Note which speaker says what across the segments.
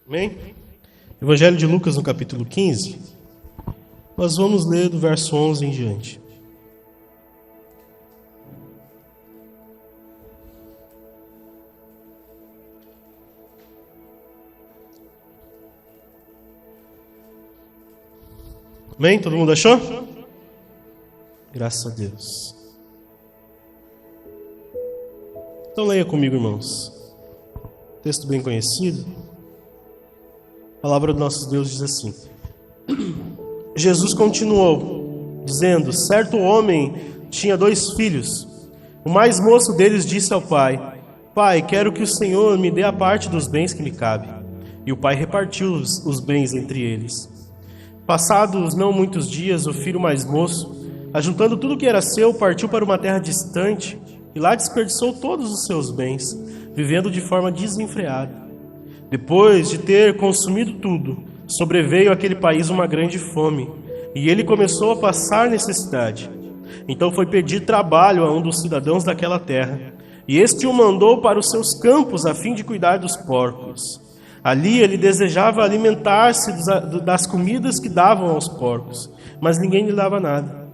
Speaker 1: Amém? Evangelho de Lucas, no capítulo 15, nós vamos ler do verso 11 em diante. Amém? Todo mundo achou? Graças a Deus. Então leia comigo, irmãos. Texto bem conhecido. A palavra do nosso Deus diz assim: Jesus continuou, dizendo: certo homem tinha 2 filhos. O mais moço deles disse ao pai: Pai, quero que o Senhor me dê a parte dos bens que me cabe. E o pai repartiu os bens entre eles. Passados não muitos dias, o filho mais moço, ajuntando tudo que era seu, partiu para uma terra distante e lá desperdiçou todos os seus bens, vivendo de forma desenfreada. Depois de ter consumido tudo, sobreveio àquele país uma grande fome, e ele começou a passar necessidade. Então foi pedir trabalho a um dos cidadãos daquela terra, e este o mandou para os seus campos a fim de cuidar dos porcos. Ali ele desejava alimentar-se das comidas que davam aos porcos, mas ninguém lhe dava nada.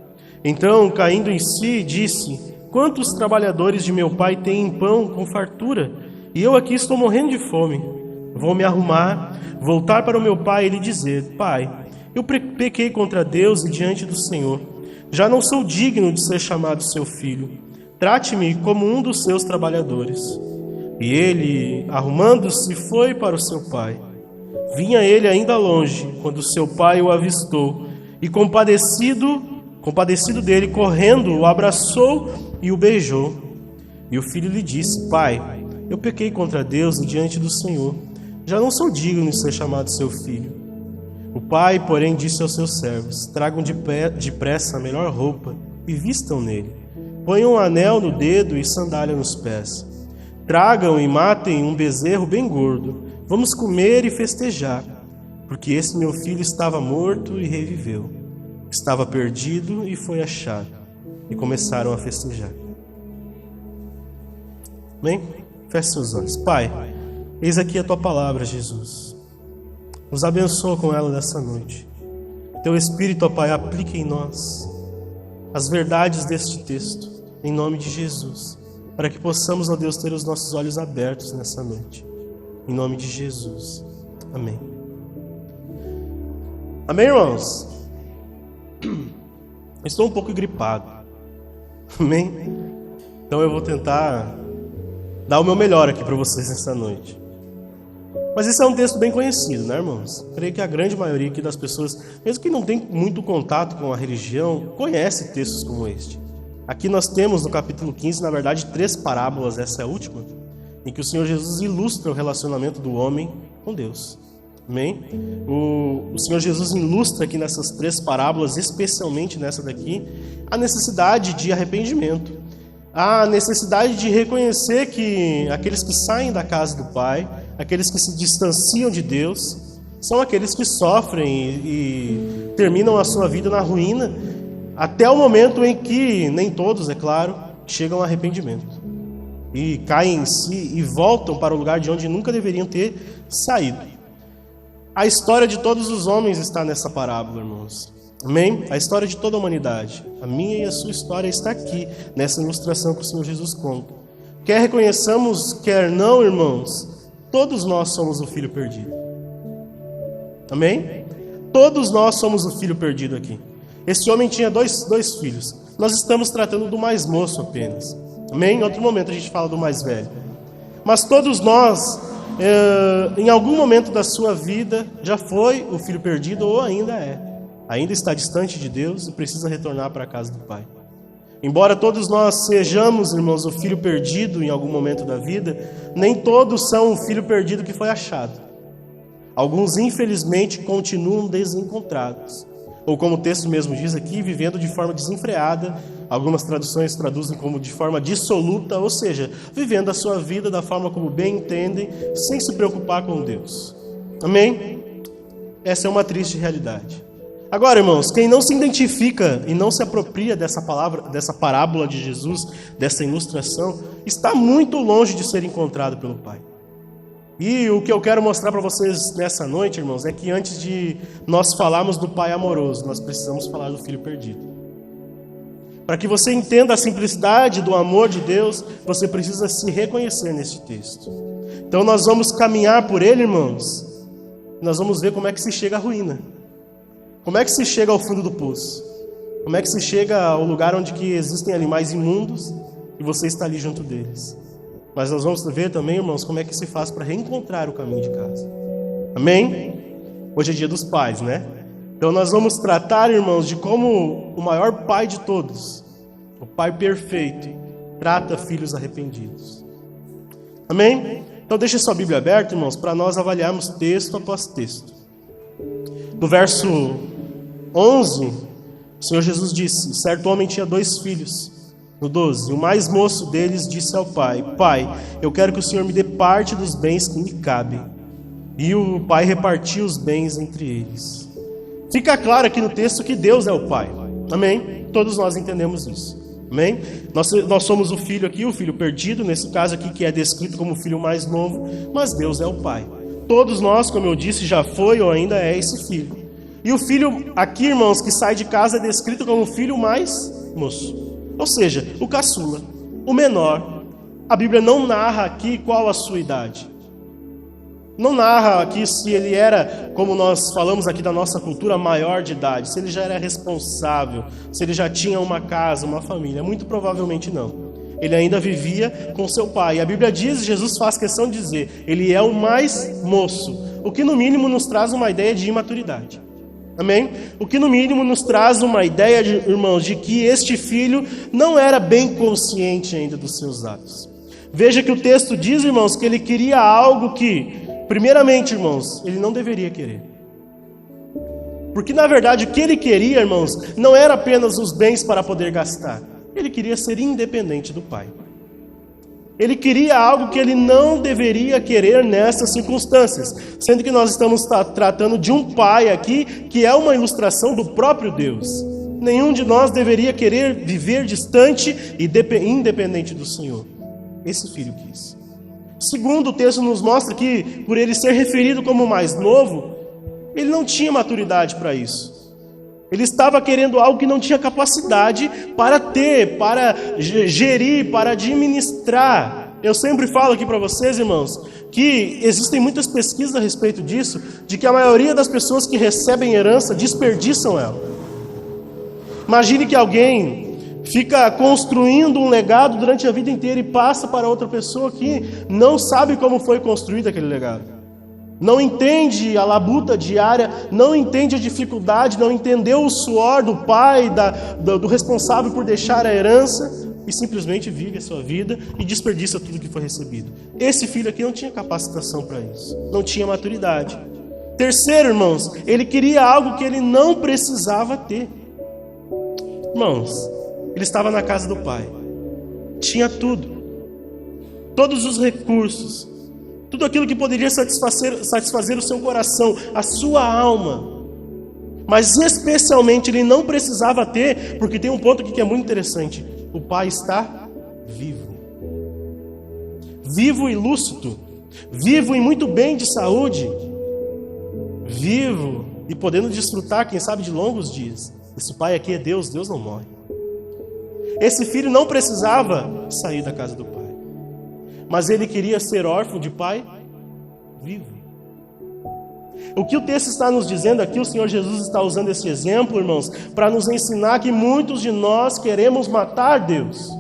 Speaker 1: Então, caindo em si, disse: quantos trabalhadores de meu pai têm pão com fartura, e eu aqui estou morrendo de fome. Vou me arrumar, voltar para o meu pai e lhe dizer: Pai, eu pequei contra Deus e diante do Senhor. Já não sou digno de ser chamado seu filho. Trate-me como um dos seus trabalhadores. E ele, arrumando-se, foi para o seu pai. Vinha ele ainda longe, quando seu pai o avistou, e compadecido dele, correndo, o abraçou e o beijou. E o filho lhe disse: Pai, eu pequei contra Deus e diante do Senhor. Já não sou digno de ser chamado seu filho. O pai, porém, disse aos seus servos: Tragam depressa a melhor roupa e vistam nele. Ponham um anel no dedo e sandália nos pés. Tragam e matem um bezerro bem gordo. Vamos comer e festejar, porque esse meu filho estava morto e reviveu. Estava perdido e foi achado. E começaram a festejar. Bem, feche seus olhos. Pai, eis aqui a tua palavra, Jesus. Nos abençoa com ela nessa noite. Teu Espírito, ó Pai, aplique em nós as verdades deste texto, em nome de Jesus, para que possamos, ó Deus, ter os nossos olhos abertos nessa noite. Em nome de Jesus. Amém. Amém, irmãos? Estou um pouco gripado. Amém? Então eu vou tentar dar o meu melhor aqui para vocês nessa noite. Mas esse é um texto bem conhecido, né, irmãos? Creio que a grande maioria aqui das pessoas, mesmo que não tem muito contato com a religião, conhece textos como este. Aqui nós temos no capítulo 15, na verdade, 3 parábolas, essa é a última, em que o Senhor Jesus ilustra o relacionamento do homem com Deus. Amém? O Senhor Jesus ilustra aqui nessas 3 parábolas, especialmente nessa daqui, a necessidade de arrependimento, a necessidade de reconhecer que aqueles que saem da casa do Pai, aqueles que se distanciam de Deus, são aqueles que sofrem e terminam a sua vida na ruína, até o momento em que, nem todos, é claro, chegam ao arrependimento e caem em si e voltam para o lugar de onde nunca deveriam ter saído. A história de todos os homens está nessa parábola, irmãos. Amém? A história de toda a humanidade, a minha e a sua história está aqui, nessa ilustração que o Senhor Jesus conta. Quer reconheçamos, quer não, irmãos, todos nós somos o filho perdido. Amém? Todos nós somos o filho perdido aqui. Esse homem tinha dois filhos. Nós estamos tratando do mais moço apenas. Amém? Em outro momento a gente fala do mais velho. Mas todos nós, em algum momento da sua vida, já foi o filho perdido ou ainda é. Ainda está distante de Deus e precisa retornar para a casa do Pai. Embora todos nós sejamos, irmãos, o filho perdido em algum momento da vida, nem todos são o filho perdido que foi achado. Alguns, infelizmente, continuam desencontrados. Ou como o texto mesmo diz aqui, vivendo de forma desenfreada. Algumas traduções traduzem como de forma dissoluta, ou seja, vivendo a sua vida da forma como bem entendem, sem se preocupar com Deus. Amém? Essa é uma triste realidade. Agora, irmãos, quem não se identifica e não se apropria dessa palavra, dessa parábola de Jesus, dessa ilustração, está muito longe de ser encontrado pelo Pai. E o que eu quero mostrar para vocês nessa noite, irmãos, é que antes de nós falarmos do Pai amoroso, nós precisamos falar do Filho perdido. Para que você entenda a simplicidade do amor de Deus, você precisa se reconhecer neste texto. Então nós vamos caminhar por ele, irmãos. Nós vamos ver como é que se chega à ruína. Como é que se chega ao fundo do poço? Como é que se chega ao lugar onde que existem animais imundos e você está ali junto deles? Mas nós vamos ver também, irmãos, como é que se faz para reencontrar o caminho de casa. Amém? Hoje é dia dos pais, né? Então nós vamos tratar, irmãos, de como o maior pai de todos, o Pai perfeito, trata filhos arrependidos. Amém? Então deixe sua Bíblia aberta, irmãos, para nós avaliarmos texto após texto. No verso 11, o Senhor Jesus disse: certo homem tinha 2 filhos. No 12, o mais moço deles disse ao pai: Pai, eu quero que o Senhor me dê parte dos bens que me cabem. E o pai repartiu os bens entre eles. Fica claro aqui no texto que Deus é o Pai. Amém? Todos nós entendemos isso. Amém? Nós somos o filho aqui, o filho perdido, nesse caso aqui que é descrito como o filho mais novo, mas Deus é o Pai. Todos nós, como eu disse, já foi ou ainda é esse filho. E o filho aqui, irmãos, que sai de casa é descrito como o filho mais moço. Ou seja, o caçula, o menor. A Bíblia não narra aqui qual a sua idade. Não narra aqui se ele era, como nós falamos aqui da nossa cultura, maior de idade, se ele já era responsável, se ele já tinha uma casa, uma família. Muito provavelmente não. Ele ainda vivia com seu pai. E a Bíblia diz, Jesus faz questão de dizer, ele é o mais moço, o que no mínimo nos traz uma ideia de imaturidade. Amém? O que no mínimo nos traz uma ideia, irmãos, de que este filho não era bem consciente ainda dos seus atos. Veja que o texto diz, irmãos, que ele queria algo que, primeiramente, irmãos, ele não deveria querer. Porque, na verdade, o que ele queria, irmãos, não era apenas os bens para poder gastar. Ele queria ser independente do pai. Ele queria algo que ele não deveria querer nessas circunstâncias. Sendo que nós estamos tratando de um pai aqui, que é uma ilustração do próprio Deus. Nenhum de nós deveria querer viver distante e independente do Senhor. Esse filho quis. Segundo, o texto nos mostra que, por ele ser referido como mais novo, ele não tinha maturidade para isso. Ele estava querendo algo que não tinha capacidade para ter, para gerir, para administrar. Eu sempre falo aqui para vocês, irmãos, que existem muitas pesquisas a respeito disso, de que a maioria das pessoas que recebem herança desperdiçam ela. Imagine que alguém fica construindo um legado durante a vida inteira e passa para outra pessoa que não sabe como foi construído aquele legado. Não entende a labuta diária, não entende a dificuldade, não entendeu o suor do pai, do responsável por deixar a herança e simplesmente vive a sua vida e desperdiça tudo que foi recebido. Esse filho aqui não tinha capacitação para isso, não tinha maturidade. Terceiro, irmãos, ele queria algo que ele não precisava ter. Irmãos, ele estava na casa do pai, tinha tudo, todos os recursos, tudo aquilo que poderia satisfazer o seu coração, a sua alma. Mas especialmente ele não precisava ter, porque tem um ponto aqui que é muito interessante. O pai está vivo. Vivo e lúcido. Vivo e muito bem de saúde. Vivo e podendo desfrutar, quem sabe, de longos dias. Esse pai aqui é Deus, Deus não morre. Esse filho não precisava sair da casa do pai. Mas ele queria ser órfão de pai vivo. O que o texto está nos dizendo aqui, o Senhor Jesus está usando esse exemplo, irmãos, para nos ensinar que muitos de nós queremos matar Deus.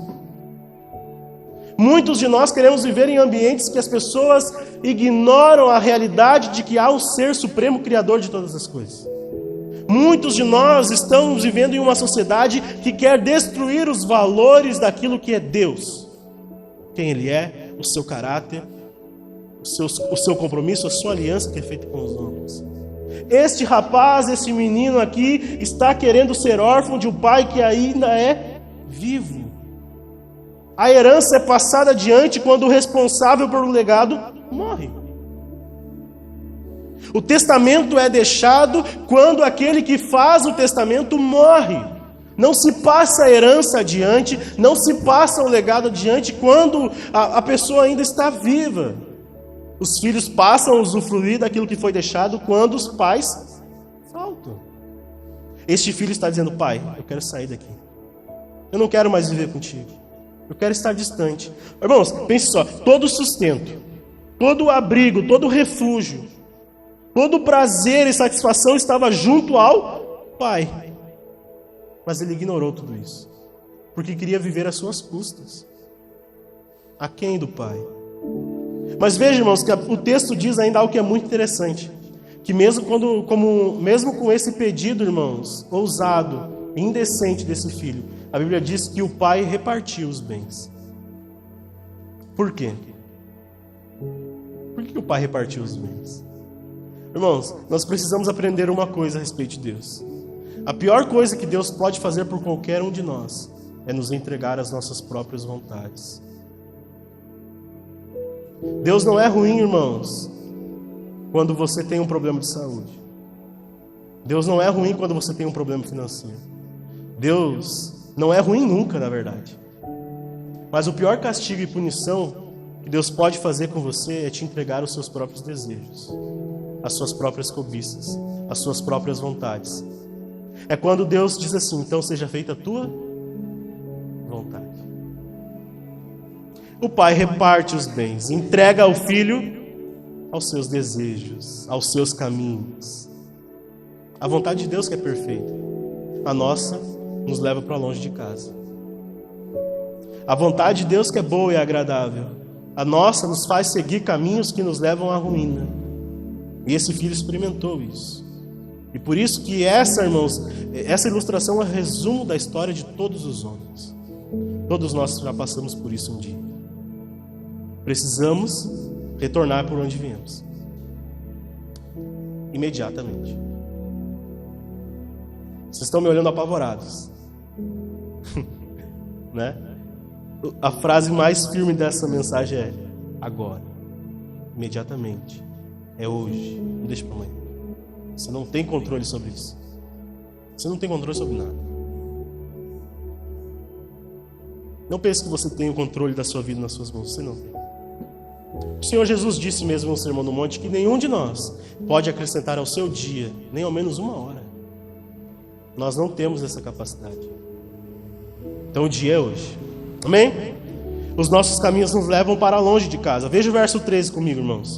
Speaker 1: Muitos de nós queremos viver em ambientes que as pessoas ignoram a realidade de que há um ser supremo criador de todas as coisas. Muitos de nós estamos vivendo em uma sociedade que quer destruir os valores daquilo que é Deus. Quem Ele é, o seu caráter, o seu compromisso, a sua aliança que é feita com os homens. Este rapaz, esse menino aqui, está querendo ser órfão de um pai que ainda é vivo. A herança é passada adiante quando o responsável pelo legado morre. O testamento é deixado quando aquele que faz o testamento morre. Não se passa a herança adiante, não se passa o legado adiante quando a pessoa ainda está viva. Os filhos passam a usufruir daquilo que foi deixado quando os pais faltam. Este filho está dizendo: pai, eu quero sair daqui. Eu não quero mais viver contigo. Eu quero estar distante. Irmãos, pense só, todo sustento, todo abrigo, todo refúgio, todo prazer e satisfação estava junto ao pai. Mas ele ignorou tudo isso, porque queria viver às suas custas, aquém do pai. Mas veja, irmãos, que o texto diz ainda algo que é muito interessante, que mesmo com esse pedido, irmãos, ousado, indecente desse filho, a Bíblia diz que o pai repartiu os bens. Por quê? Por que o pai repartiu os bens? Irmãos, nós precisamos aprender uma coisa a respeito de Deus. A pior coisa que Deus pode fazer por qualquer um de nós é nos entregar as nossas próprias vontades. Deus não é ruim, irmãos, quando você tem um problema de saúde. Deus não é ruim quando você tem um problema financeiro. Deus não é ruim nunca, na verdade. Mas o pior castigo e punição que Deus pode fazer com você é te entregar os seus próprios desejos, as suas próprias cobiças, as suas próprias vontades. É quando Deus diz assim: então seja feita a tua vontade. O pai reparte os bens, entrega ao filho aos seus desejos, aos seus caminhos. A vontade de Deus que é perfeita, a nossa nos leva para longe de casa. A vontade de Deus que é boa e agradável, a nossa nos faz seguir caminhos que nos levam à ruína. E esse filho experimentou isso. E por isso que irmãos, essa ilustração é o resumo da história de todos os homens. Todos nós já passamos por isso um dia. Precisamos retornar por onde viemos. Imediatamente. Vocês estão me olhando apavorados. Né? A frase mais firme dessa mensagem é: agora, imediatamente, é hoje, não deixa para amanhã. Você não tem controle sobre isso. Você não tem controle sobre nada. Não pense que você tem o controle da sua vida nas suas mãos. Você não tem. O Senhor Jesus disse mesmo no Sermão do Monte que nenhum de nós pode acrescentar ao seu dia nem ao menos uma hora. Nós não temos essa capacidade. Então o dia é hoje. Amém? Os nossos caminhos nos levam para longe de casa. Veja o verso 13 comigo, irmãos.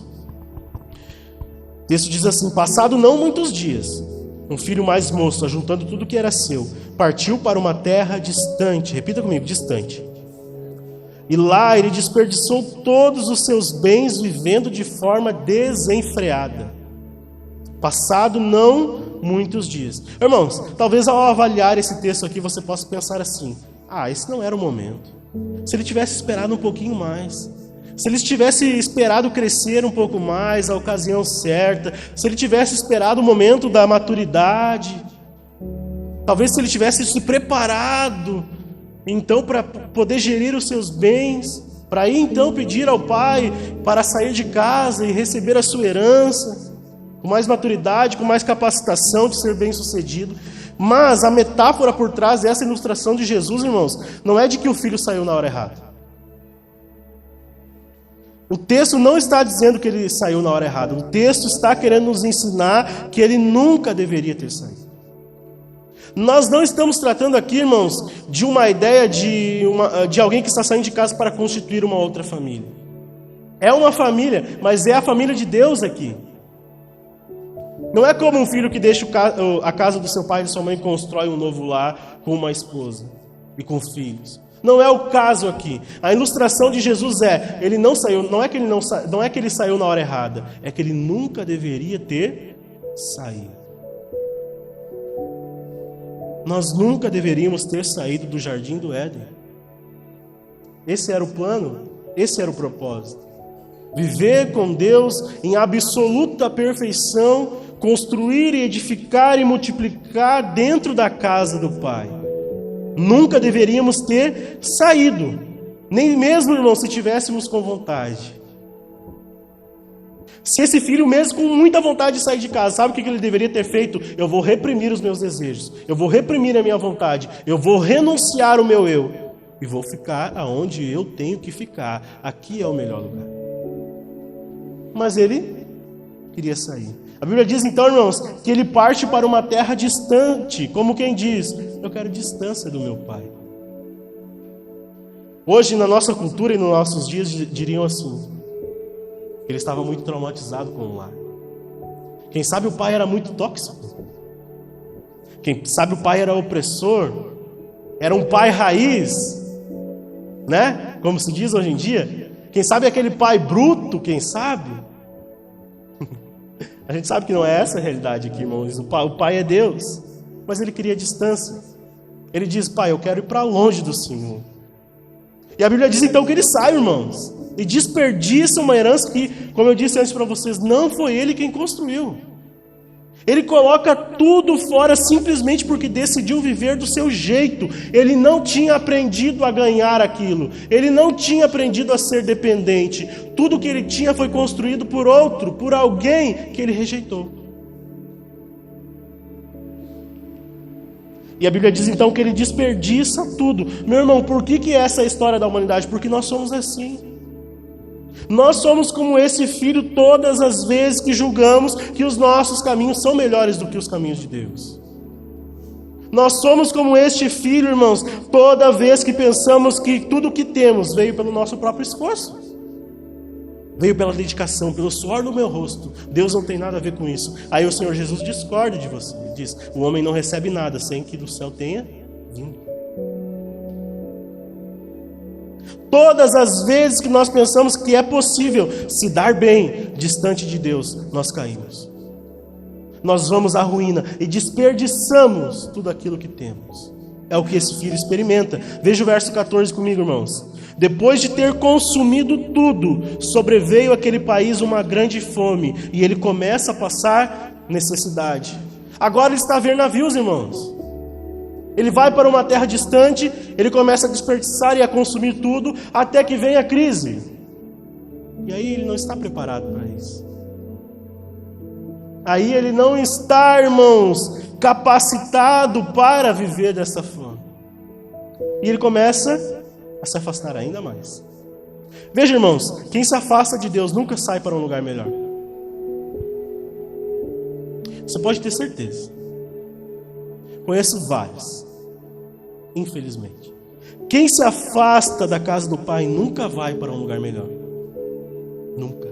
Speaker 1: O texto diz assim: passado não muitos dias, um filho mais moço, ajuntando tudo que era seu, partiu para uma terra distante. Repita comigo: distante. E lá ele desperdiçou todos os seus bens, vivendo de forma desenfreada. Passado não muitos dias. Irmãos, talvez ao avaliar esse texto aqui você possa pensar assim: esse não era o momento. Se ele tivesse esperado um pouquinho mais, se ele tivesse esperado crescer um pouco mais, a ocasião certa, se ele tivesse esperado o momento da maturidade, talvez se ele tivesse se preparado, então, para poder gerir os seus bens, para ir então pedir ao pai para sair de casa e receber a sua herança, com mais maturidade, com mais capacitação de ser bem-sucedido. Mas a metáfora por trás dessa ilustração de Jesus, irmãos, não é de que o filho saiu na hora errada. O texto não está dizendo que ele saiu na hora errada. O texto está querendo nos ensinar que ele nunca deveria ter saído. Nós não estamos tratando aqui, irmãos, de uma ideia de alguém que está saindo de casa para constituir uma outra família. É uma família, mas é a família de Deus aqui. Não é como um filho que deixa a casa do seu pai e de sua mãe e constrói um novo lar com uma esposa e com filhos. Não é o caso aqui. A ilustração de Jesus ele não saiu, não é que ele saiu na hora errada, é que ele nunca deveria ter saído. Nós nunca deveríamos ter saído do jardim do Éden. Esse era o plano, esse era o propósito. Viver com Deus em absoluta perfeição, construir e edificar e multiplicar dentro da casa do Pai. Nunca deveríamos ter saído, nem mesmo, irmão, se tivéssemos com vontade. Se esse filho mesmo com muita vontade de sair de casa, sabe o que ele deveria ter feito? Eu vou reprimir os meus desejos, eu vou reprimir a minha vontade, eu vou renunciar o meu eu e vou ficar aonde eu tenho que ficar. Aqui é o melhor lugar. mas ele queria sair. A Bíblia diz então, irmãos, que ele parte para uma terra distante, como quem diz, eu quero distância do meu pai. Hoje, na nossa cultura e nos nossos dias, diriam assim, ele estava muito traumatizado com o lar. Quem sabe o pai era muito tóxico. Quem sabe o pai era opressor. Era um pai raiz, né? Como se diz hoje em dia. Quem sabe aquele pai bruto, quem sabe? A gente sabe que não é essa a realidade aqui, irmãos. O pai é Deus, mas ele queria distância. Ele diz, pai, eu quero ir para longe do Senhor. E a Bíblia diz então que ele sai, irmãos, e desperdiça uma herança que, como eu disse antes para vocês, não foi ele quem construiu. Ele coloca tudo fora simplesmente porque decidiu viver do seu jeito. Ele não tinha aprendido a ganhar aquilo. Ele não tinha aprendido a ser dependente. Tudo que ele tinha foi construído por outro, por alguém que ele rejeitou. E a Bíblia diz então que ele desperdiça tudo. Meu irmão, por que essa é a história da humanidade? Porque nós somos assim. Nós somos como esse filho todas as vezes que julgamos que os nossos caminhos são melhores do que os caminhos de Deus. Nós somos como este filho, irmãos, toda vez que pensamos que tudo o que temos veio pelo nosso próprio esforço. Veio pela dedicação, pelo suor do meu rosto. Deus não tem nada a ver com isso. Aí o Senhor Jesus discorda de você. Ele diz, o homem não recebe nada sem que do céu tenha vindo. Todas as vezes que nós pensamos que é possível se dar bem distante de Deus, nós caímos. Nós vamos à ruína e desperdiçamos tudo aquilo que temos. É o que esse filho experimenta. Veja o verso 14 comigo, irmãos. Depois de ter consumido tudo, sobreveio àquele país uma grande fome, e ele começa a passar necessidade. Agora ele está a ver navios, irmãos. Ele vai para uma terra distante, ele começa a desperdiçar e a consumir tudo, até que vem a crise. E aí ele não está preparado para isso. Aí ele não está, irmãos, capacitado para viver dessa forma. E ele começa a se afastar ainda mais. Veja, irmãos, quem se afasta de Deus nunca sai para um lugar melhor. Você pode ter certeza. Conheço vários, infelizmente. Quem se afasta da casa do Pai nunca vai para um lugar melhor. Nunca.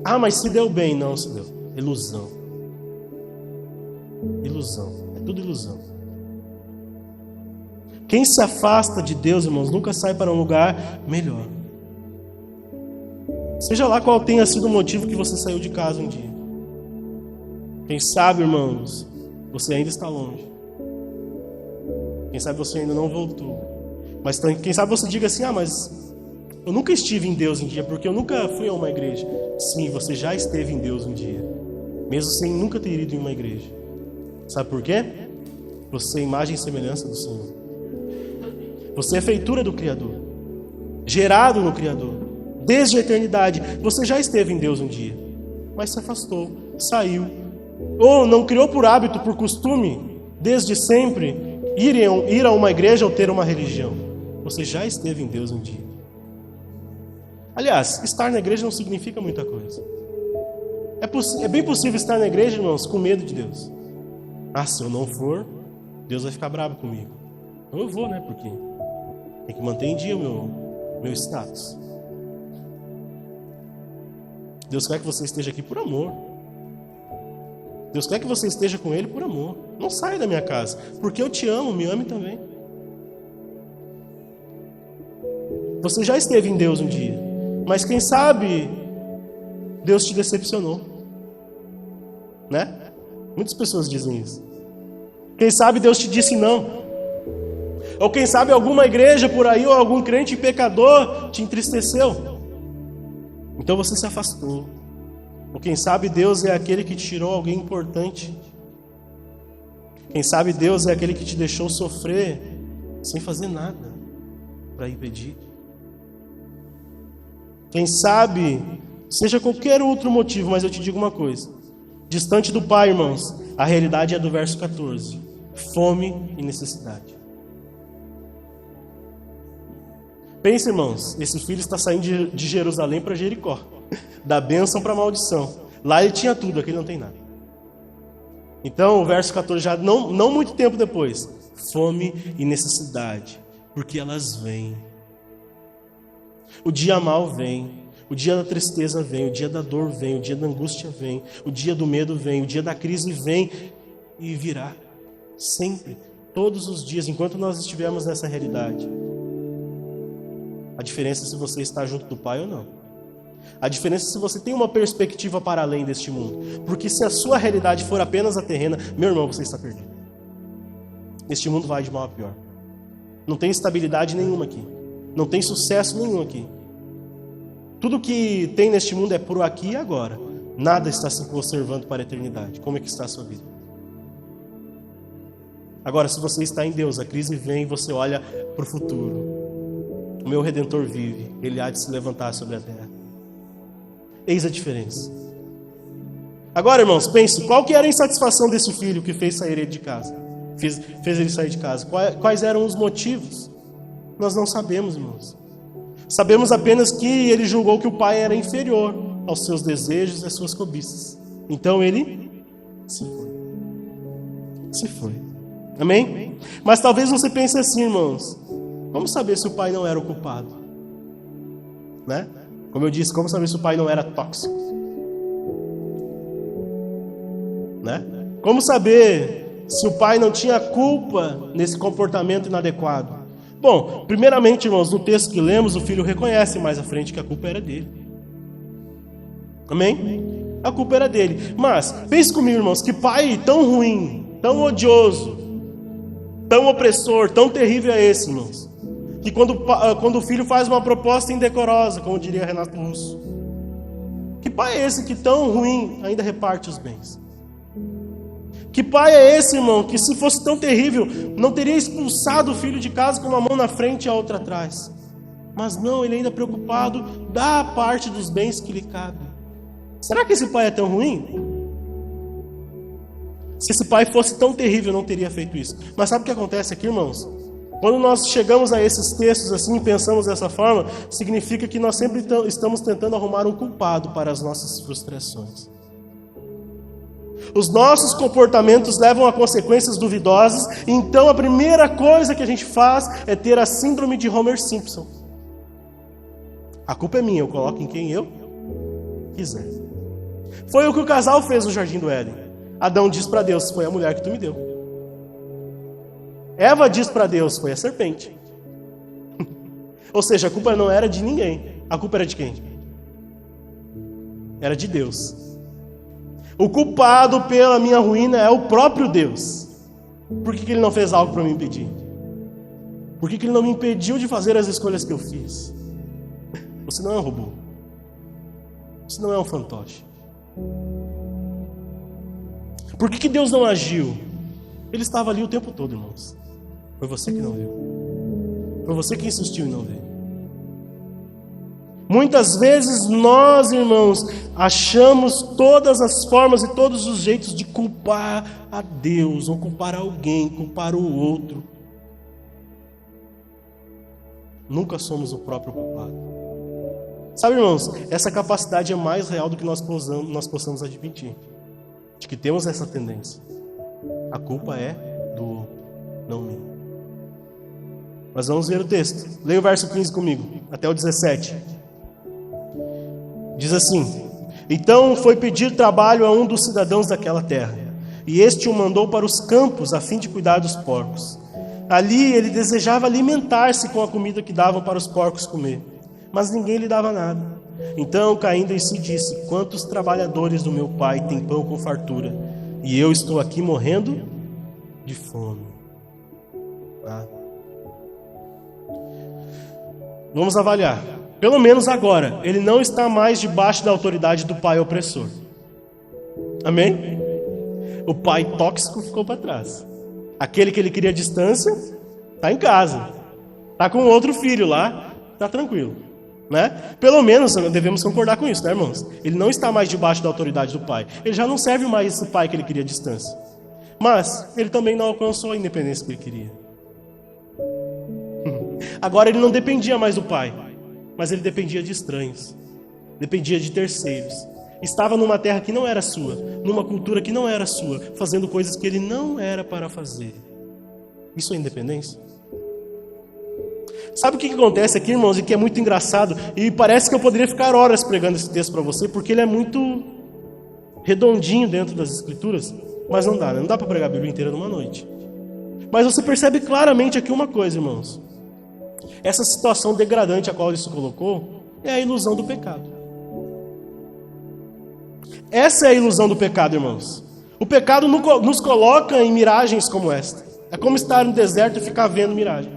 Speaker 1: Ah, mas se deu bem. Não se deu. Ilusão. Ilusão. É tudo ilusão. Quem se afasta de Deus, irmãos, nunca sai para um lugar melhor. Seja lá qual tenha sido o motivo que você saiu de casa um dia. Quem sabe, irmãos, você ainda está longe. Quem sabe você ainda não voltou. Mas quem sabe você diga assim, mas eu nunca estive em Deus um dia, porque eu nunca fui a uma igreja. Sim, você já esteve em Deus um dia, mesmo sem nunca ter ido em uma igreja. Sabe por quê? Você é imagem e semelhança do Senhor. Você é feitura do Criador, gerado no Criador, desde a eternidade. Você já esteve em Deus um dia, mas se afastou, saiu, ou não criou por hábito, por costume, desde sempre, ir a uma igreja ou ter uma religião. Você já esteve em Deus um dia. Aliás, estar na igreja não significa muita coisa. É bem possível estar na igreja, irmãos, com medo de Deus. Ah, se eu não for, Deus vai ficar bravo comigo. Então eu vou, né? Porque tem que manter em dia o meu status. Deus quer que você esteja aqui por amor. Deus quer que você esteja com Ele por amor. Não saia da minha casa, porque eu te amo, me ame também. Você já esteve em Deus um dia, mas quem sabe Deus te decepcionou, né? Muitas pessoas dizem isso. Quem sabe Deus te disse não. Ou quem sabe alguma igreja por aí, ou algum crente pecador te entristeceu. Então você se afastou. Ou quem sabe Deus é aquele que te tirou alguém importante. Quem sabe Deus é aquele que te deixou sofrer sem fazer nada para impedir. Quem sabe, seja qualquer outro motivo, mas eu te digo uma coisa. Distante do Pai, irmãos, a realidade é do verso 14. Fome e necessidade. Pense, irmãos, esse filho está saindo de Jerusalém para Jericó. Da bênção para a maldição. Lá ele tinha tudo, aqui ele não tem nada. Então, o verso 14, já não muito tempo depois, fome e necessidade, porque elas vêm. O dia mau vem, o dia da tristeza vem, o dia da dor vem, o dia da angústia vem, o dia do medo vem, o dia da crise vem e virá. Sempre, todos os dias, enquanto nós estivermos nessa realidade. A diferença é se você está junto do Pai ou não. A diferença é se você tem uma perspectiva para além deste mundo. Porque se a sua realidade for apenas a terrena, meu irmão, você está perdido. Este mundo vai de mal a pior. Não tem estabilidade nenhuma aqui. Não tem sucesso nenhum aqui. Tudo que tem neste mundo é por aqui e agora. Nada está se conservando para a eternidade. Como é que está a sua vida? Agora, se você está em Deus, a crise vem e você olha para o futuro. O meu Redentor vive. Ele há de se levantar sobre a terra. Eis a diferença. Agora, irmãos, pense, qual que era a insatisfação desse filho que fez sair ele de casa? Fez ele sair de casa. Quais eram os motivos? Nós não sabemos, irmãos. Sabemos apenas que ele julgou que o pai era inferior aos seus desejos e às suas cobiças. Então ele se foi. Se foi. Amém? Mas talvez você pense assim, irmãos. Vamos saber se o pai não era o culpado. Né? Como eu disse, como saber se o pai não era tóxico? Né? Como saber se o pai não tinha culpa nesse comportamento inadequado? Bom, primeiramente, irmãos, no texto que lemos, o filho reconhece mais à frente que a culpa era dele. Amém? A culpa era dele. Mas, pense comigo, irmãos, que pai tão ruim, tão odioso, tão opressor, tão terrível é esse, irmãos? Que quando o filho faz uma proposta indecorosa, como diria Renato Russo. Que pai é esse que tão ruim ainda reparte os bens? Que pai é esse, irmão, que se fosse tão terrível, não teria expulsado o filho de casa com uma mão na frente e a outra atrás? Mas não, ele ainda é preocupado, dá a parte dos bens que lhe cabe. Será que esse pai é tão ruim? Se esse pai fosse tão terrível, não teria feito isso. Mas sabe o que acontece aqui, irmãos? Quando nós chegamos a esses textos assim e pensamos dessa forma, significa que nós sempre estamos tentando arrumar um culpado para as nossas frustrações. Os nossos comportamentos levam a consequências duvidosas, então a primeira coisa que a gente faz é ter a síndrome de Homer Simpson. A culpa é minha, eu coloco em quem eu quiser. Foi o que o casal fez no Jardim do Éden. Adão diz para Deus, foi a mulher que tu me deu. Eva diz para Deus, foi a serpente. Ou seja, a culpa não era de ninguém. A culpa era de quem? Era de Deus. O culpado pela minha ruína é o próprio Deus. Por que ele não fez algo para me impedir? Por que ele não me impediu de fazer as escolhas que eu fiz? Você não é um robô. Você não é um fantoche. Por que Deus não agiu? Ele estava ali o tempo todo, irmãos. Foi você que não viu. Foi você que insistiu em não ver. Muitas vezes nós, irmãos, achamos todas as formas e todos os jeitos de culpar a Deus, ou culpar alguém, culpar o outro. Nunca somos o próprio culpado. Sabe, irmãos, essa capacidade é mais real do que nós possamos admitir. De que temos essa tendência. A culpa é do outro, não minha. Mas vamos ver o texto. Leia o verso 15 comigo, até o 17. Diz assim: Então foi pedir trabalho a um dos cidadãos daquela terra, e este o mandou para os campos a fim de cuidar dos porcos. Ali ele desejava alimentar-se com a comida que davam para os porcos comer, mas ninguém lhe dava nada. Então, caindo em si, disse: Quantos trabalhadores do meu pai têm pão com fartura, e eu estou aqui morrendo de fome. Vamos avaliar. Pelo menos agora, ele não está mais debaixo da autoridade do pai opressor. Amém? O pai tóxico ficou para trás. Aquele que ele queria distância, está em casa. Está com outro filho lá, está tranquilo. Né? Pelo menos devemos concordar com isso, né, irmãos? Ele não está mais debaixo da autoridade do pai. Ele já não serve mais esse pai que ele queria distância. Mas ele também não alcançou a independência que ele queria. Agora ele não dependia mais do pai, mas ele dependia de estranhos. dependia de terceiros. Estava numa terra que não era sua, numa cultura que não era sua, fazendo coisas que ele não era para fazer. Isso é independência? Sabe o que acontece aqui, irmãos, e que é muito engraçado? E parece que eu poderia ficar horas pregando esse texto para você, porque ele é muito redondinho dentro das Escrituras, mas não dá, né? Não dá para pregar a Bíblia inteira numa noite. Mas você percebe claramente aqui uma coisa, irmãos. Essa situação degradante a qual ele se colocou é a ilusão do pecado. Essa é a ilusão do pecado, irmãos. O pecado nos coloca em miragens como esta. É como estar no deserto e ficar vendo miragem.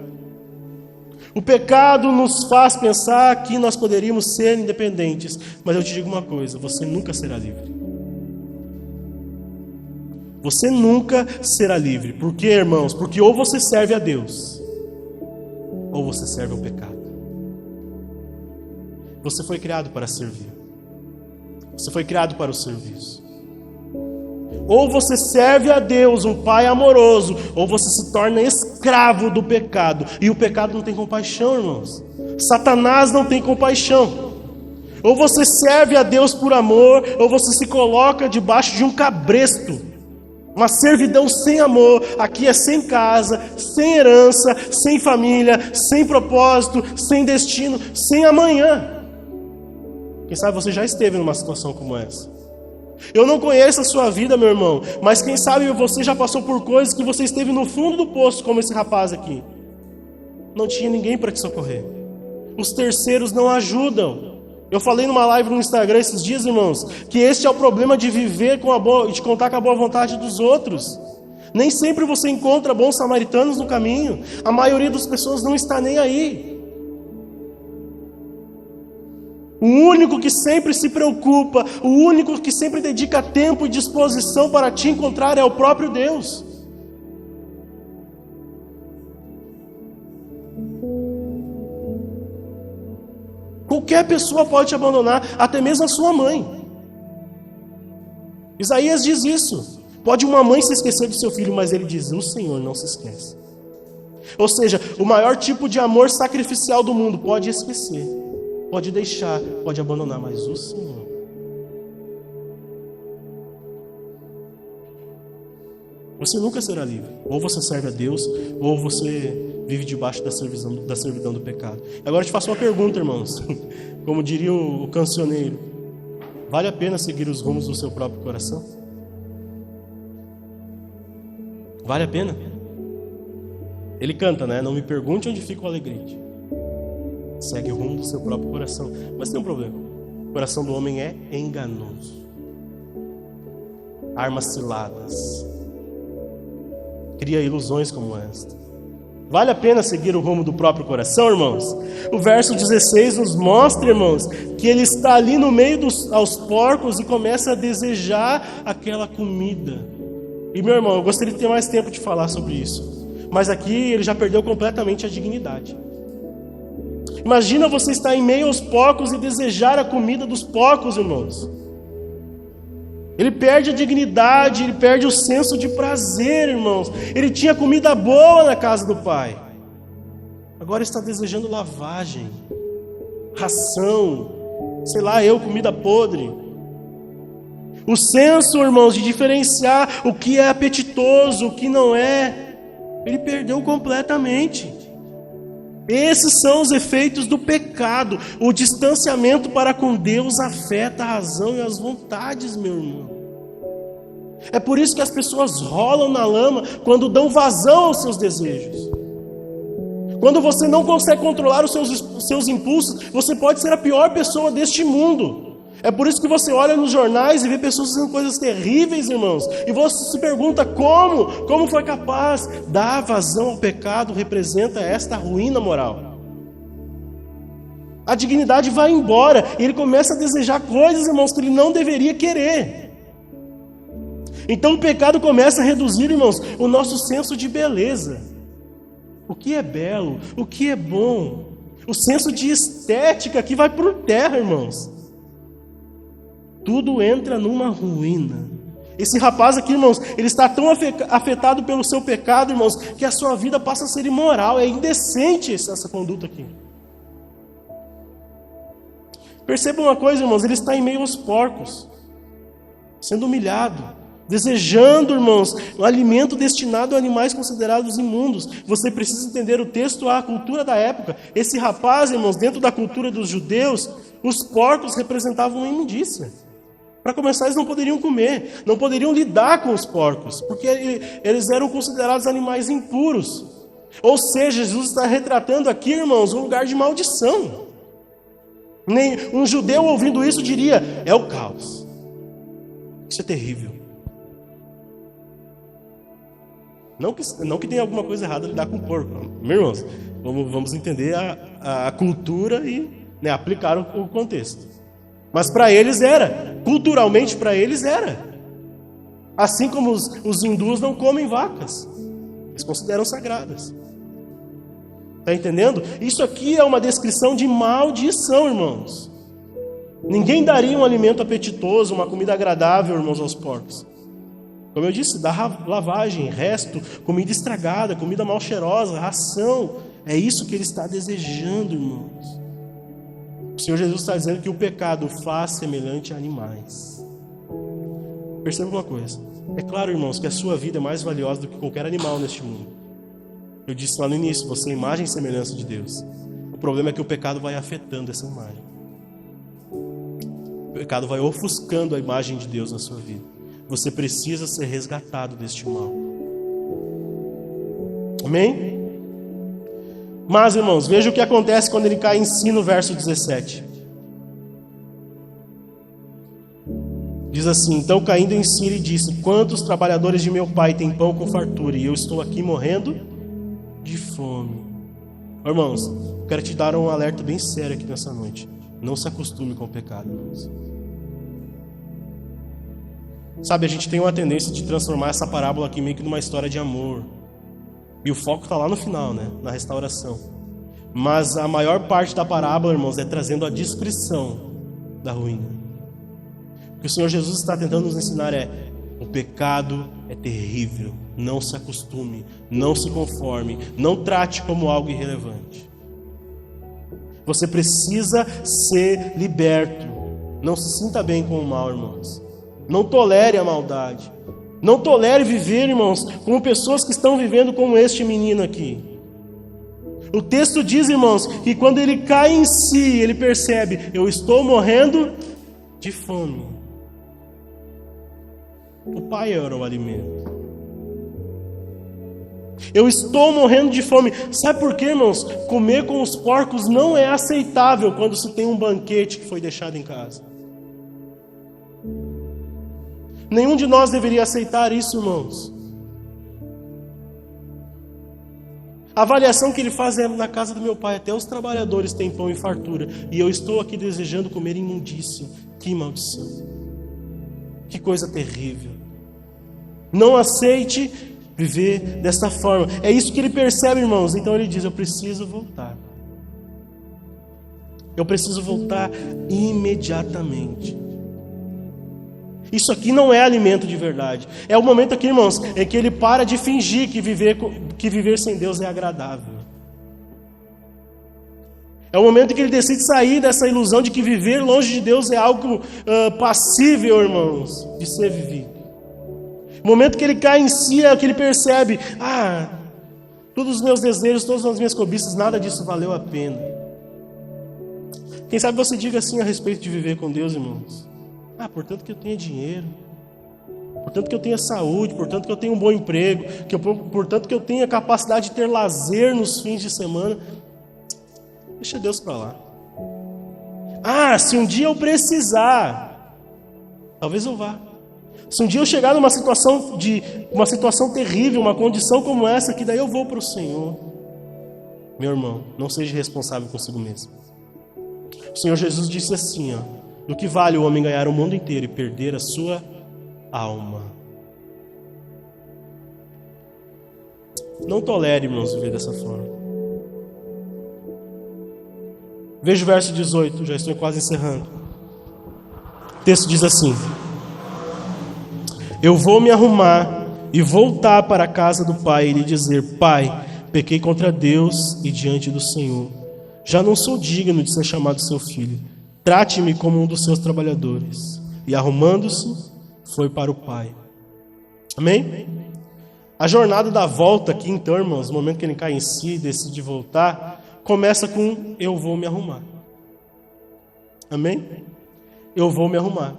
Speaker 1: O pecado nos faz pensar que nós poderíamos ser independentes. Mas eu te digo uma coisa, você nunca será livre. Você nunca será livre. Por quê, irmãos? Porque ou você serve a Deus, ou você serve ao pecado. Você foi criado para servir. Você foi criado para o serviço. Ou você serve a Deus, um Pai amoroso, ou você se torna escravo do pecado. E o pecado não tem compaixão, irmãos. Satanás não tem compaixão. Ou você serve a Deus por amor, ou você se coloca debaixo de um cabresto. Uma servidão sem amor. Aqui é sem casa, sem herança, sem família, sem propósito, sem destino, sem amanhã. Quem sabe você já esteve numa situação como essa. Eu não conheço a sua vida, meu irmão, mas quem sabe você já passou por coisas que você esteve no fundo do poço, como esse rapaz aqui. Não tinha ninguém para te socorrer. Os terceiros não ajudam. Eu falei numa live no Instagram esses dias, irmãos, que este é o problema de viver de contar com a boa vontade dos outros. Nem sempre você encontra bons samaritanos no caminho. A maioria das pessoas não está nem aí. O único que sempre se preocupa, o único que sempre dedica tempo e disposição para te encontrar é o próprio Deus. Qualquer pessoa pode te abandonar, até mesmo a sua mãe. Isaías diz isso. Pode uma mãe se esquecer do seu filho, mas ele diz, o Senhor não se esquece. Ou seja, o maior tipo de amor sacrificial do mundo pode esquecer. Pode deixar, pode abandonar, mas o Senhor. Você nunca será livre. Ou você serve a Deus, ou você vive debaixo da servidão do pecado. Agora eu te faço uma pergunta, irmãos. Como diria o cancioneiro, vale a pena seguir os rumos do seu próprio coração? Vale a pena? Ele canta, né? Não me pergunte onde fica o alegrete. Segue o rumo do seu próprio coração. Mas tem um problema. O coração do homem é enganoso. Armas ciladas. Cria ilusões como esta. Vale a pena seguir o rumo do próprio coração, irmãos? O verso 16 nos mostra, irmãos, que ele está ali no meio aos porcos e começa a desejar aquela comida. E, meu irmão, eu gostaria de ter mais tempo de falar sobre isso. Mas aqui ele já perdeu completamente a dignidade. Imagina você estar em meio aos porcos e desejar a comida dos porcos, irmãos. Ele perde a dignidade, ele perde o senso de prazer, irmãos. Ele tinha comida boa na casa do pai. Agora está desejando lavagem, ração, sei lá, comida podre. O senso, irmãos, de diferenciar o que é apetitoso, o que não é, ele perdeu completamente. Esses são os efeitos do pecado. O distanciamento para com Deus afeta a razão e as vontades, meu irmão. É por isso que as pessoas rolam na lama quando dão vazão aos seus desejos. Quando você não consegue controlar os seus impulsos, você pode ser a pior pessoa deste mundo. É por isso que você olha nos jornais e vê pessoas fazendo coisas terríveis, irmãos. E você se pergunta como foi capaz? Dar vazão ao pecado representa esta ruína moral. A dignidade vai embora e ele começa a desejar coisas, irmãos, que ele não deveria querer. Então o pecado começa a reduzir, irmãos, o nosso senso de beleza. O que é belo, o que é bom. O senso de estética que vai por terra, irmãos. Tudo entra numa ruína. Esse rapaz aqui, irmãos, ele está tão afetado pelo seu pecado, irmãos, que a sua vida passa a ser imoral. É indecente essa conduta aqui. Percebam uma coisa, irmãos, ele está em meio aos porcos, sendo humilhado, desejando, irmãos, um alimento destinado a animais considerados imundos. Você precisa entender o texto, a cultura da época. Esse rapaz, irmãos, dentro da cultura dos judeus, os porcos representavam uma imundícia. Para começar, eles não poderiam comer, não poderiam lidar com os porcos, porque eles eram considerados animais impuros. Ou seja, Jesus está retratando aqui, irmãos, um lugar de maldição. Um judeu ouvindo isso diria, é o caos. Isso é terrível. Não que tenha alguma coisa errada lidar com o porco. Meus irmãos, vamos entender a cultura e, né, aplicar o contexto. Mas para eles era, culturalmente para eles era. Assim como os hindus não comem vacas, eles consideram sagradas. Está entendendo? Isso aqui é uma descrição de maldição, irmãos. Ninguém daria um alimento apetitoso, uma comida agradável, irmãos, aos porcos. Como eu disse, dá lavagem, resto, comida estragada, comida mal cheirosa, ração. É isso que ele está desejando, irmãos. O Senhor Jesus está dizendo que o pecado faz semelhante a animais. Perceba uma coisa. É claro, irmãos, que a sua vida é mais valiosa do que qualquer animal neste mundo. Eu disse lá no início, você é imagem e semelhança de Deus. O problema é que o pecado vai afetando essa imagem. O pecado vai ofuscando a imagem de Deus na sua vida. Você precisa ser resgatado deste mal. Amém? Mas, irmãos, veja o que acontece quando ele cai em si no verso 17. Diz assim: então caindo em si ele disse, quantos trabalhadores de meu pai têm pão com fartura e eu estou aqui morrendo de fome. Irmãos, eu quero te dar um alerta bem sério aqui nessa noite. Não se acostume com o pecado, irmãos. Sabe, a gente tem uma tendência de transformar essa parábola aqui meio que numa história de amor. E o foco está lá no final, né? Na restauração. Mas a maior parte da parábola, irmãos, é trazendo a descrição da ruína. O que o Senhor Jesus está tentando nos ensinar é: o pecado é terrível. Não se acostume, não se conforme, não trate como algo irrelevante. Você precisa ser liberto. Não se sinta bem com o mal, irmãos. Não tolere a maldade. Não tolere viver, irmãos, como pessoas que estão vivendo como este menino aqui. O texto diz, irmãos, que quando ele cai em si, ele percebe: eu estou morrendo de fome. O pai era o alimento. Eu estou morrendo de fome. Sabe por quê, irmãos? Comer com os porcos não é aceitável quando se tem um banquete que foi deixado em casa. Nenhum de nós deveria aceitar isso, irmãos. A avaliação que ele faz é: na casa do meu pai até os trabalhadores têm pão e fartura, e eu estou aqui desejando comer imundícia. Que maldição. Que coisa terrível. Não aceite viver desta forma. É isso que ele percebe, irmãos. Então ele diz: eu preciso voltar. Eu preciso voltar imediatamente. Isso aqui não é alimento de verdade. É o momento aqui, irmãos, em que ele para de fingir que viver sem Deus é agradável. É o momento em que ele decide sair dessa ilusão de que viver longe de Deus é algo passível, irmãos, de ser vivido. O momento que ele cai em si é que ele percebe: todos os meus desejos, todas as minhas cobiças, nada disso valeu a pena. Quem sabe você diga assim a respeito de viver com Deus, irmãos: portanto que eu tenha dinheiro, portanto que eu tenha saúde, portanto que eu tenha um bom emprego, portanto que eu tenha capacidade de ter lazer nos fins de semana, deixa Deus para lá. Se um dia eu precisar, talvez eu vá. Se um dia eu chegar numa situação terrível, uma condição como essa, que daí eu vou para o Senhor. Meu irmão, não seja responsável consigo mesmo. O Senhor Jesus disse assim, do que vale o homem ganhar o mundo inteiro e perder a sua alma? Não tolere, irmãos, viver dessa forma. Veja o verso 18, já estou quase encerrando. O texto diz assim: eu vou me arrumar e voltar para a casa do pai e lhe dizer: Pai, pequei contra Deus e diante do Senhor. Já não sou digno de ser chamado seu filho. trate-me como um dos seus trabalhadores. E arrumando-se, foi para o pai. Amém? A jornada da volta aqui, então, irmãos, no momento que ele cai em si e decide voltar, começa com: eu vou me arrumar. Amém? Eu vou me arrumar.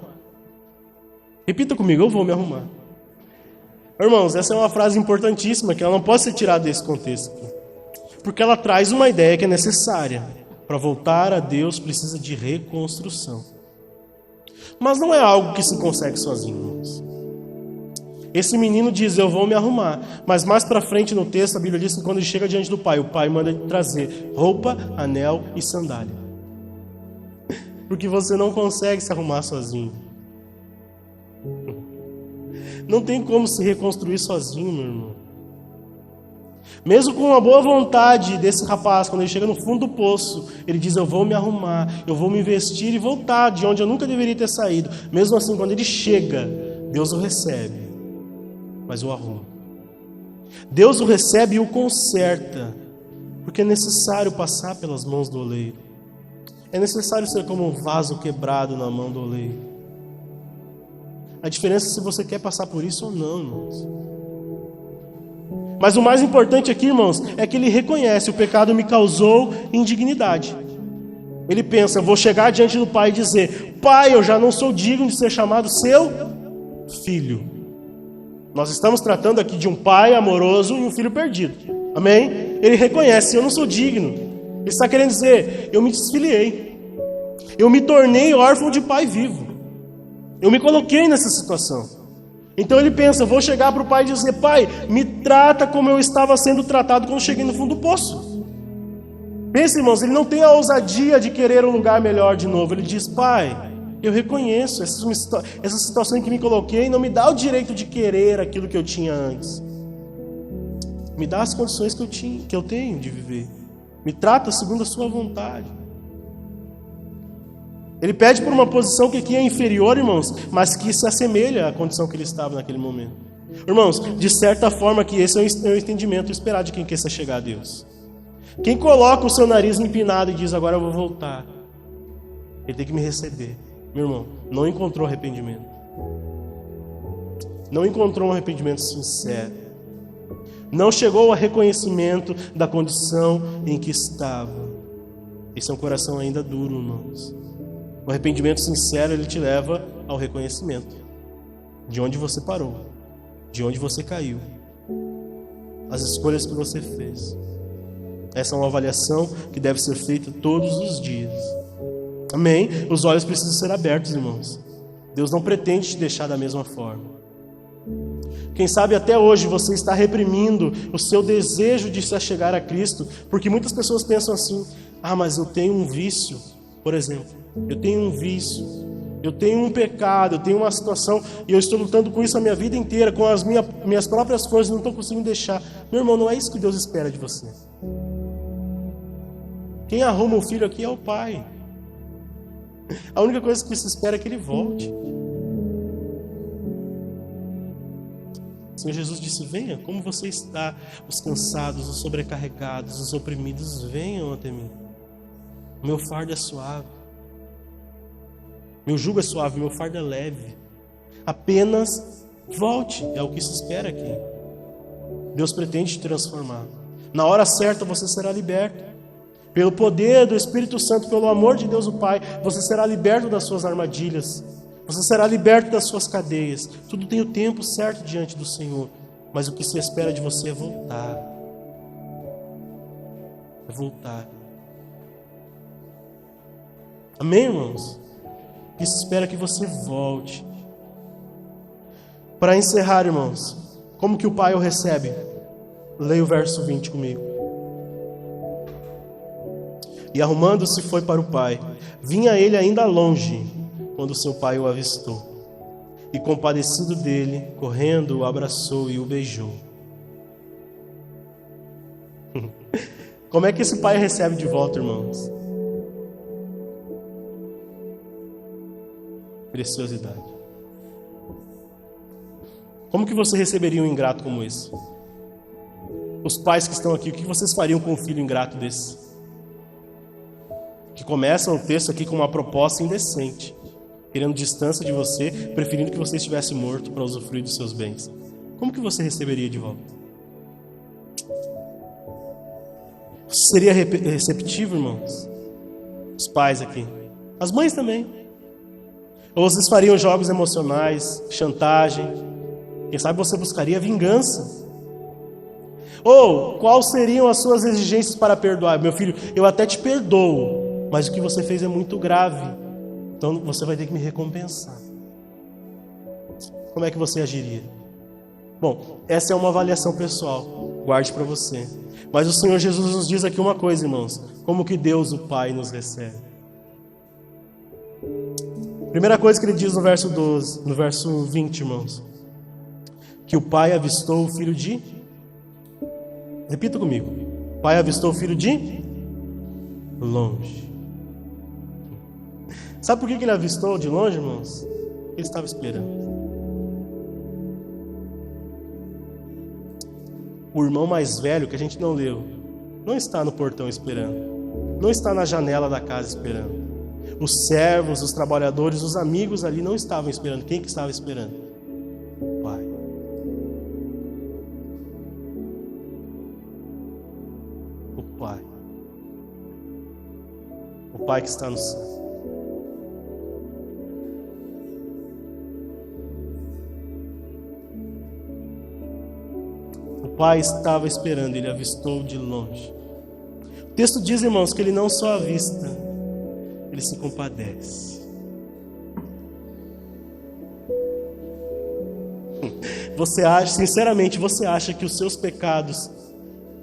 Speaker 1: Repita comigo: eu vou me arrumar. Irmãos, essa é uma frase importantíssima, que ela não pode ser tirada desse contexto aqui, porque ela traz uma ideia que é necessária. Para voltar a Deus precisa de reconstrução. Mas não é algo que se consegue sozinho, irmãos. Esse menino diz: eu vou me arrumar. Mas mais para frente no texto a Bíblia diz que quando ele chega diante do pai, o pai manda ele trazer roupa, anel e sandália. Porque você não consegue se arrumar sozinho. Não tem como se reconstruir sozinho, meu irmão. Mesmo com a boa vontade desse rapaz, quando ele chega no fundo do poço, ele diz: eu vou me arrumar, eu vou me vestir e voltar de onde eu nunca deveria ter saído. Mesmo assim, quando ele chega, Deus o recebe, mas o arruma. Deus o recebe e o conserta, porque é necessário passar pelas mãos do oleiro. É necessário ser como um vaso quebrado na mão do oleiro. A diferença é se você quer passar por isso ou não, irmãos. Mas o mais importante aqui, irmãos, é que ele reconhece: o pecado me causou indignidade. Ele pensa: eu vou chegar diante do pai e dizer: pai, eu já não sou digno de ser chamado seu filho. Nós estamos tratando aqui de um pai amoroso e um filho perdido. Amém? Ele reconhece: eu não sou digno. Ele está querendo dizer: eu me desfiliei. Eu me tornei órfão de pai vivo. Eu me coloquei nessa situação. Então ele pensa: vou chegar para o pai e dizer: pai, me trata como eu estava sendo tratado quando cheguei no fundo do poço. Pensa, irmãos, ele não tem a ousadia de querer um lugar melhor de novo. Ele diz: pai, eu reconheço essa situação em que me coloquei, não me dá o direito de querer aquilo que eu tinha antes. Me dá as condições que eu tenho de viver. Me trata segundo a sua vontade. Ele pede por uma posição que aqui é inferior, irmãos, mas que se assemelha à condição que ele estava naquele momento. Irmãos, de certa forma que esse é o entendimento esperado de quem quer se chegar a Deus. Quem coloca o seu nariz empinado e diz: agora eu vou voltar, ele tem que me receber. Meu irmão, não encontrou arrependimento. Não encontrou um arrependimento sincero. Não chegou ao reconhecimento da condição em que estava. Esse é um coração ainda duro, irmãos. O arrependimento sincero, ele te leva ao reconhecimento de onde você parou, de onde você caiu, as escolhas que você fez. Essa é uma avaliação que deve ser feita todos os dias. Amém? Os olhos precisam ser abertos, irmãos. Deus não pretende te deixar da mesma forma. Quem sabe até hoje você está reprimindo o seu desejo de se achegar a Cristo, porque muitas pessoas pensam assim: ah, mas eu tenho um vício, por exemplo. Eu tenho um vício, eu tenho um pecado, eu tenho uma situação e eu estou lutando com isso a minha vida inteira, com as minhas próprias forças, não estou conseguindo deixar. Meu irmão, não é isso que Deus espera de você. Quem arruma um filho aqui é o pai. A única coisa que se espera é que ele volte. O Senhor Jesus disse: venha, como você está, os cansados, os sobrecarregados, os oprimidos, venham até mim. O meu fardo é suave. Meu jugo é suave, meu fardo é leve. Apenas volte, é o que se espera aqui. Deus pretende te transformar. Na hora certa você será liberto. Pelo poder do Espírito Santo, pelo amor de Deus o Pai, você será liberto das suas armadilhas. Você será liberto das suas cadeias. Tudo tem o tempo certo diante do Senhor. Mas o que se espera de você é voltar. É voltar. Amém, irmãos? Que se espera que você volte. Para encerrar, irmãos, como que o pai o recebe? Leia o verso 20 comigo. E arrumando-se foi para o pai. Vinha ele ainda longe, quando seu pai o avistou. E compadecido dele, correndo, o abraçou e o beijou. Como é que esse pai recebe de volta, irmãos? Preciosidade. Como que você receberia um ingrato como esse? Os pais que estão aqui, o que vocês fariam com um filho ingrato desse? Que começa o texto aqui com uma proposta indecente, querendo distância de você, preferindo que você estivesse morto para usufruir dos seus bens. Como que você receberia de volta? Você seria receptivo, irmãos? Os pais aqui. As mães também. Ou vocês fariam jogos emocionais, chantagem? Quem sabe você buscaria vingança? Ou quais seriam as suas exigências para perdoar? Meu filho, eu até te perdoo, mas o que você fez é muito grave. Então você vai ter que me recompensar. Como é que você agiria? Bom, essa é uma avaliação pessoal. Guarde para você. Mas o Senhor Jesus nos diz aqui uma coisa, irmãos. Como que Deus, o Pai, nos recebe? Primeira coisa que ele diz no verso 12, no verso 20, irmãos. Que o Pai avistou o filho de... Repita comigo. O Pai avistou o filho de... longe. Sabe por que ele avistou de longe, irmãos? Ele estava esperando. O irmão mais velho, que a gente não leu, não está no portão esperando. Não está na janela da casa esperando. Os servos, os trabalhadores, os amigos ali não estavam esperando. Quem que estava esperando? O Pai. O Pai. O Pai que está no céu. O Pai estava esperando, ele avistou de longe. O texto diz, irmãos, que ele não só avista, ele se compadece. Você acha, sinceramente, você acha que os seus pecados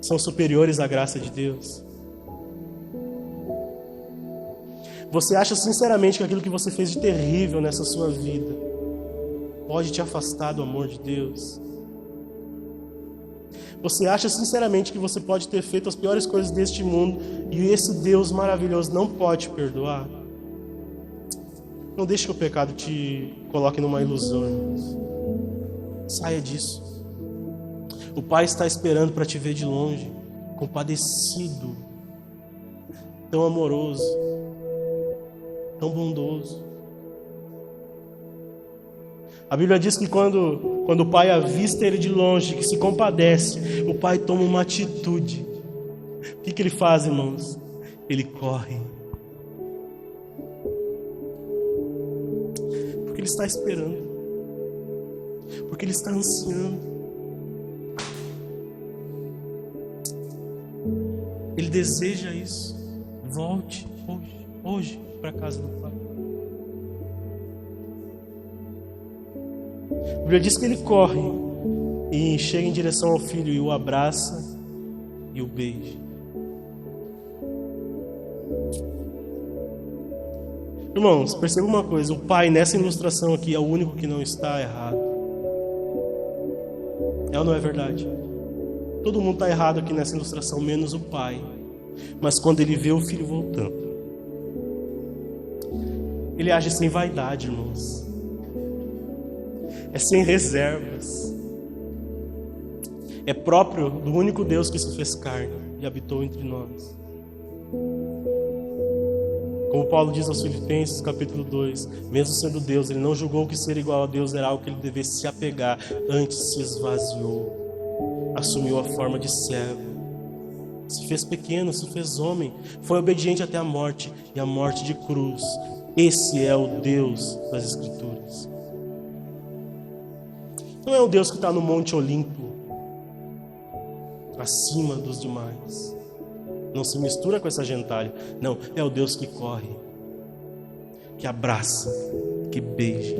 Speaker 1: são superiores à graça de Deus? Você acha sinceramente que aquilo que você fez de terrível nessa sua vida pode te afastar do amor de Deus? Você acha sinceramente que você pode ter feito as piores coisas deste mundo e esse Deus maravilhoso não pode te perdoar? Não deixe que o pecado te coloque numa ilusão, irmãos. Saia disso. O Pai está esperando para te ver de longe, compadecido, tão amoroso, tão bondoso. A Bíblia diz que quando o Pai avista ele de longe, que se compadece, o Pai toma uma atitude. O que ele faz, irmãos? Ele corre. Porque ele está esperando. Porque ele está ansiando. Ele deseja isso. Volte hoje para a casa do Pai. A Bíblia diz que ele corre e chega em direção ao filho e o abraça e o beija. Irmãos, perceba uma coisa, o pai nessa ilustração aqui é o único que não está errado. É ou não é verdade? Todo mundo está errado aqui nessa ilustração, menos o pai. Mas quando ele vê o filho voltando, ele age sem vaidade, irmãos. É sem reservas. É próprio do único Deus que se fez carne e habitou entre nós. Como Paulo diz aos Filipenses, capítulo 2, mesmo sendo Deus, ele não julgou que ser igual a Deus era algo que ele devesse se apegar, antes se esvaziou, assumiu a forma de servo, se fez pequeno, se fez homem, foi obediente até a morte, e a morte de cruz. Esse é o Deus das Escrituras. Não é o Deus que está no Monte Olimpo, acima dos demais. Não se mistura com essa gentalha. Não, é o Deus que corre, que abraça, que beija.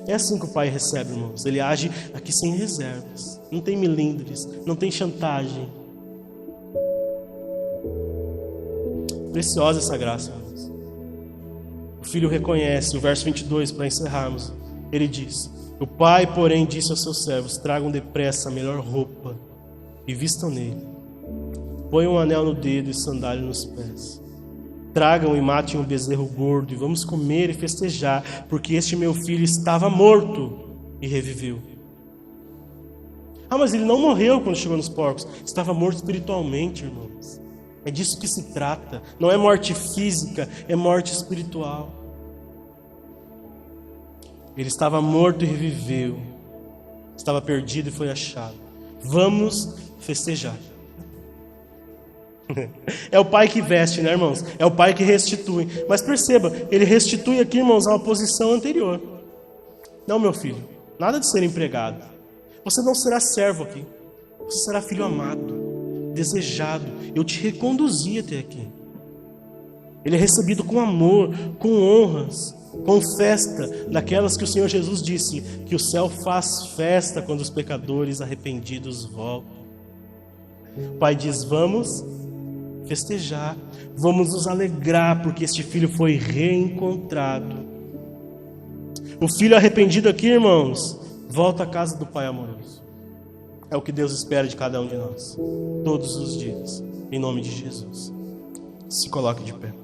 Speaker 1: É assim que o Pai recebe, irmãos. Ele age aqui sem reservas. Não tem milindres, não tem chantagem. Preciosa essa graça, irmãos. O filho reconhece, o verso 22, para encerrarmos. Ele diz: o pai, porém, disse aos seus servos: tragam depressa a melhor roupa e vistam nele. Ponham um anel no dedo e sandália nos pés. Tragam e matem um bezerro gordo e vamos comer e festejar, porque este meu filho estava morto e reviveu. Ah, mas ele não morreu quando chegou nos porcos. Estava morto espiritualmente, irmãos. É disso que se trata. Não é morte física, é morte espiritual. Ele estava morto e reviveu. Estava perdido e foi achado. Vamos festejar. É o Pai que veste, né, irmãos? É o Pai que restitui. Mas perceba, ele restitui aqui, irmãos, a uma posição anterior. Não, meu filho, nada de ser empregado. Você não será servo aqui. Você será filho amado, desejado. Eu te reconduzi até aqui. Ele é recebido com amor, com honras, com festa, daquelas que o Senhor Jesus disse, que o céu faz festa quando os pecadores arrependidos voltam. O Pai diz, vamos festejar, vamos nos alegrar, porque este filho foi reencontrado. O filho arrependido aqui, irmãos, volta à casa do Pai amoroso. É o que Deus espera de cada um de nós, todos os dias, em nome de Jesus. Se coloque de pé.